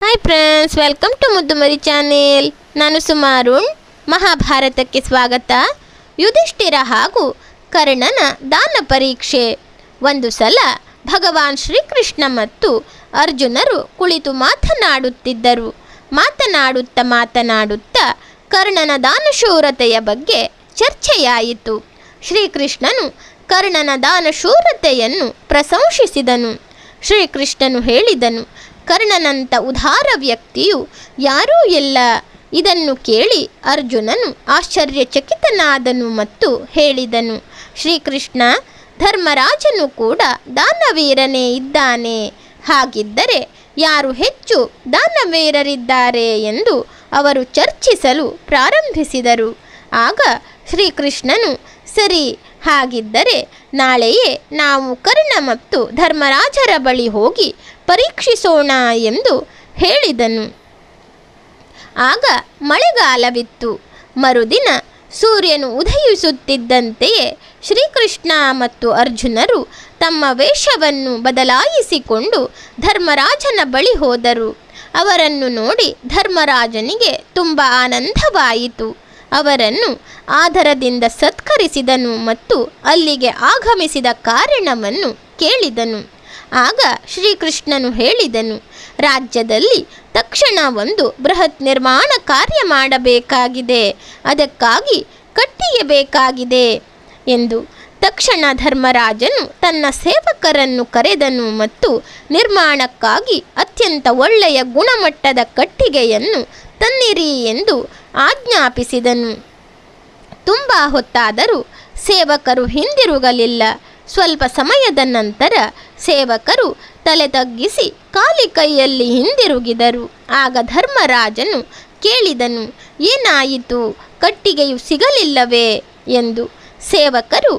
Hi friends, welcome to Muddumari channel. ನಾನು ಸುಮಾರುಣ್. ಮಹಾಭಾರತಕ್ಕೆ ಸ್ವಾಗತ. ಯುಧಿಷ್ಠಿರ ಹಾಗೂ ಕರ್ಣನ ದಾನ ಪರೀಕ್ಷೆ. ಒಂದು ಸಲ ಭಗವಾನ್ ಶ್ರೀಕೃಷ್ಣ ಮತ್ತು ಅರ್ಜುನರು ಕುಳಿತು ಮಾತನಾಡುತ್ತಿದ್ದರು. ಮಾತನಾಡುತ್ತಾ ಕರ್ಣನ ದಾನಶೂರತೆಯ ಬಗ್ಗೆ ಚರ್ಚೆಯಾಯಿತು. ಶ್ರೀಕೃಷ್ಣನು ಕರ್ಣನ ದಾನಶೂರತೆಯನ್ನು ಪ್ರಶಂಸಿಸಿದನು. ಶ್ರೀಕೃಷ್ಣನು ಹೇಳಿದನು, ಕರ್ಣನಂಥ ಉದಾರ ವ್ಯಕ್ತಿಯು ಯಾರೂ ಇಲ್ಲ. ಇದನ್ನು ಕೇಳಿ ಅರ್ಜುನನು ಆಶ್ಚರ್ಯಚಕಿತನಾದನು ಮತ್ತು ಹೇಳಿದನು, ಶ್ರೀಕೃಷ್ಣ, ಧರ್ಮರಾಜನು ಕೂಡ ದಾನವೀರನೇ ಇದ್ದಾನೆ. ಹಾಗಿದ್ದರೆ ಯಾರು ಹೆಚ್ಚು ದಾನವೀರರಿದ್ದಾರೆ ಎಂದು ಅವರು ಚರ್ಚಿಸಲು ಪ್ರಾರಂಭಿಸಿದರು. ಆಗ ಶ್ರೀಕೃಷ್ಣನು, ಸರಿ, ಹಾಗಿದ್ದರೆ ನಾಳೆಯೇ ನಾವು ಕರ್ಣ ಮತ್ತು ಧರ್ಮರಾಜರ ಬಳಿ ಹೋಗಿ ಪರೀಕ್ಷಿಸೋಣ ಎಂದು ಹೇಳಿದನು. ಆಗ ಮಳೆಗಾಲವಿತ್ತು. ಮರುದಿನ ಸೂರ್ಯನು ಉದಯಿಸುತ್ತಿದ್ದಂತೆಯೇ ಶ್ರೀಕೃಷ್ಣ ಮತ್ತು ಅರ್ಜುನರು ತಮ್ಮ ವೇಷವನ್ನು ಬದಲಾಯಿಸಿಕೊಂಡು ಧರ್ಮರಾಜನ ಬಳಿ ಹೋದರು. ಅವರನ್ನು ನೋಡಿ ಧರ್ಮರಾಜನಿಗೆ ತುಂಬ ಆನಂದವಾಯಿತು. ಅವರನ್ನು ಆದರದಿಂದ ಸತ್ಕರಿಸಿದನು ಮತ್ತು ಅಲ್ಲಿಗೆ ಆಗಮಿಸಿದ ಕಾರಣವನ್ನು ಕೇಳಿದನು. ಆಗ ಶ್ರೀಕೃಷ್ಣನು ಹೇಳಿದನು, ರಾಜ್ಯದಲ್ಲಿ ತಕ್ಷಣ ಒಂದು ಬೃಹತ್ ನಿರ್ಮಾಣ ಕಾರ್ಯ ಮಾಡಬೇಕಾಗಿದೆ. ಅದಕ್ಕಾಗಿ ಕಟ್ಟಿಗೆ ಬೇಕಾಗಿದೆ ಎಂದು. ತಕ್ಷಣ ಧರ್ಮರಾಜನು ತನ್ನ ಸೇವಕರನ್ನು ಕರೆದನು ಮತ್ತು ನಿರ್ಮಾಣಕ್ಕಾಗಿ ಅತ್ಯಂತ ಒಳ್ಳೆಯ ಗುಣಮಟ್ಟದ ಕಟ್ಟಿಗೆಯನ್ನು ತನ್ನಿರಿ ಎಂದು ಆಜ್ಞಾಪಿಸಿದನು. ತುಂಬ ಹೊತ್ತಾದರೂ ಸೇವಕರು ಹಿಂದಿರುಗಲಿಲ್ಲ. ಸ್ವಲ್ಪ ಸಮಯದ ನಂತರ ಸೇವಕರು ತಲೆ ತಗ್ಗಿಸಿ ಖಾಲಿ ಕೈಯಲ್ಲಿ ಹಿಂದಿರುಗಿದರು. ಆಗ ಧರ್ಮರಾಜನು ಕೇಳಿದನು, ಏನಾಯಿತು, ಕಟ್ಟಿಗೆಯು ಸಿಗಲಿಲ್ಲವೇ ಎಂದು. ಸೇವಕರು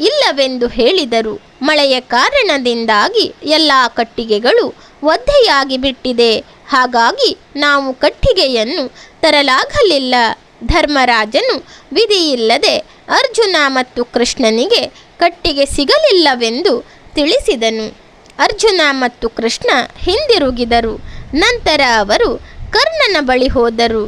ಇಲ್ಲವೆಂದು ಹೇಳಿದರು. ಮಳೆಯ ಕಾರಣದಿಂದಾಗಿ ಎಲ್ಲ ಕಟ್ಟಿಗೆಗಳು ಒದ್ದೆಯಾಗಿ ಬಿಟ್ಟಿದೆ. ಹಾಗಾಗಿ ನಾವು ಕಟ್ಟಿಗೆಯನ್ನು ತರಲಾಗಲಿಲ್ಲ. ಧರ್ಮರಾಜನು ವಿಧಿಯಿಲ್ಲದೆ ಅರ್ಜುನ ಮತ್ತು ಕೃಷ್ಣನಿಗೆ ಕಟ್ಟಿಗೆ ಸಿಗಲಿಲ್ಲವೆಂದು ತಿಳಿಸಿದನು. ಅರ್ಜುನ ಮತ್ತು ಕೃಷ್ಣ ಹಿಂದಿರುಗಿದರು. ನಂತರ ಅವರು ಕರ್ಣನ ಬಳಿ ಹೋದರು.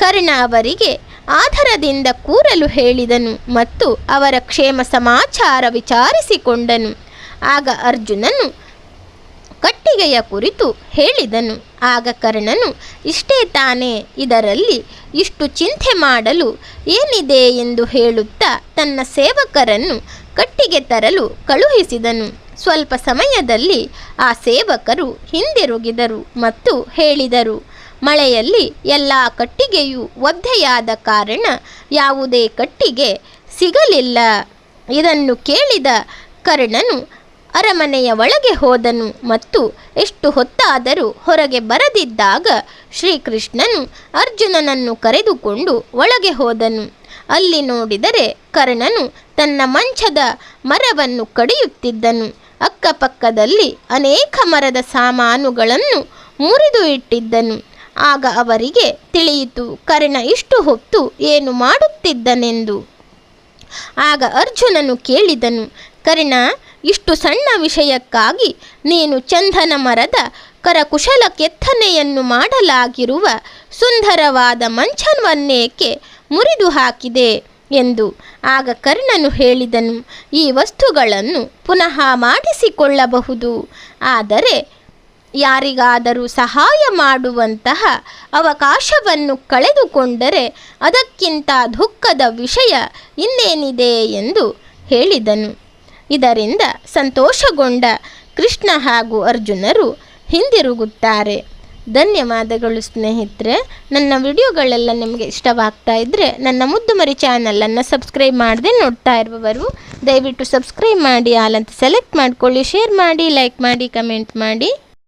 ಕರ್ಣ ಅವರಿಗೆ ಆದರದಿಂದ ಕೂರಲು ಹೇಳಿದನು ಮತ್ತು ಅವರ ಕ್ಷೇಮ ಸಮಾಚಾರ ವಿಚಾರಿಸಿಕೊಂಡನು. ಆಗ ಅರ್ಜುನನು ಕಟ್ಟಿಗೆಯ ಕುರಿತು ಹೇಳಿದನು. ಆಗ ಕರ್ಣನು, ಇಷ್ಟೇ ತಾನೇ, ಇದರಲ್ಲಿ ಇಷ್ಟು ಚಿಂತೆ ಮಾಡಲು ಏನಿದೆ ಎಂದು ಹೇಳುತ್ತಾ ತನ್ನ ಸೇವಕರನ್ನು ಕಟ್ಟಿಗೆ ತರಲು ಕಳುಹಿಸಿದನು. ಸ್ವಲ್ಪ ಸಮಯದಲ್ಲಿ ಆ ಸೇವಕರು ಹಿಂದಿರುಗಿದರು ಮತ್ತು ಹೇಳಿದರು, ಮಳೆಯಲ್ಲಿ ಎಲ್ಲ ಕಟ್ಟಿಗೆಯೂ ಒದ್ದೆಯಾದ ಕಾರಣ ಯಾವುದೇ ಕಟ್ಟಿಗೆ ಸಿಗಲಿಲ್ಲ. ಇದನ್ನು ಕೇಳಿದ ಕರ್ಣನು ಅರಮನೆಯ ಒಳಗೆ ಹೋದನು ಮತ್ತು ಎಷ್ಟು ಹೊತ್ತಾದರೂ ಹೊರಗೆ ಬರದಿದ್ದಾಗ ಶ್ರೀಕೃಷ್ಣನು ಅರ್ಜುನನನ್ನು ಕರೆದುಕೊಂಡು ಒಳಗೆ ಹೋದನು. ಅಲ್ಲಿ ನೋಡಿದರೆ ಕರ್ಣನು ತನ್ನ ಮಂಚದ ಮರವನ್ನು ಕಡಿಯುತ್ತಿದ್ದನು. ಅಕ್ಕಪಕ್ಕದಲ್ಲಿ ಅನೇಕ ಮರದ ಸಾಮಾನುಗಳನ್ನು ಮುರಿದು ಇಟ್ಟಿದ್ದನು. ಆಗ ಅವರಿಗೆ ತಿಳಿಯಿತು, ಕರ್ಣ ಇಷ್ಟು ಹೊತ್ತು ಏನು ಮಾಡುತ್ತಿದ್ದನೆಂದು. ಆಗ ಅರ್ಜುನನು ಕೇಳಿದನು, ಕರ್ಣ, ಇಷ್ಟು ಸಣ್ಣ ವಿಷಯಕ್ಕಾಗಿ ನೀನು ಚಂದನ ಮರದ ಕರಕುಶಲ ಕೆತ್ತನೆಯನ್ನು ಮಾಡಲಾಗಿರುವ ಸುಂದರವಾದ ಮಂಚವನ್ನೇಕೆ ಮುರಿದು ಹಾಕಿದೆ ಎಂದು. ಆಗ ಕರ್ಣನು ಹೇಳಿದನು, ಈ ವಸ್ತುಗಳನ್ನು ಪುನಃ ಮಾಡಿಸಿಕೊಳ್ಳಬಹುದು. ಆದರೆ ಯಾರಿಗಾದರೂ ಸಹಾಯ ಮಾಡುವಂತಹ ಅವಕಾಶವನ್ನು ಕಳೆದುಕೊಂಡರೆ ಅದಕ್ಕಿಂತ ದುಃಖದ ವಿಷಯ ಇನ್ನೇನಿದೆ ಎಂದು ಹೇಳಿದನು. ಇದರಿಂದ ಸಂತೋಷಗೊಂಡ ಕೃಷ್ಣ ಹಾಗೂ ಅರ್ಜುನರು ಹಿಂದಿರುಗುತ್ತಾರೆ. ಧನ್ಯವಾದಗಳು ಸ್ನೇಹಿತರೆ. ನನ್ನ ವಿಡಿಯೋಗಳೆಲ್ಲ ನಿಮಗೆ ಇಷ್ಟವಾಗ್ತಾ ಇದ್ದರೆ ನನ್ನ ಮುದ್ದುಮರಿ ಚಾನಲನ್ನು ಸಬ್ಸ್ಕ್ರೈಬ್ ಮಾಡದೆ ನೋಡ್ತಾ ಇರುವವರು ದಯವಿಟ್ಟು ಸಬ್ಸ್ಕ್ರೈಬ್ ಮಾಡಿ, ಆಲ್ ಅಂತ ಸೆಲೆಕ್ಟ್ ಮಾಡಿಕೊಳ್ಳಿ, ಶೇರ್ ಮಾಡಿ, ಲೈಕ್ ಮಾಡಿ, ಕಮೆಂಟ್ ಮಾಡಿ.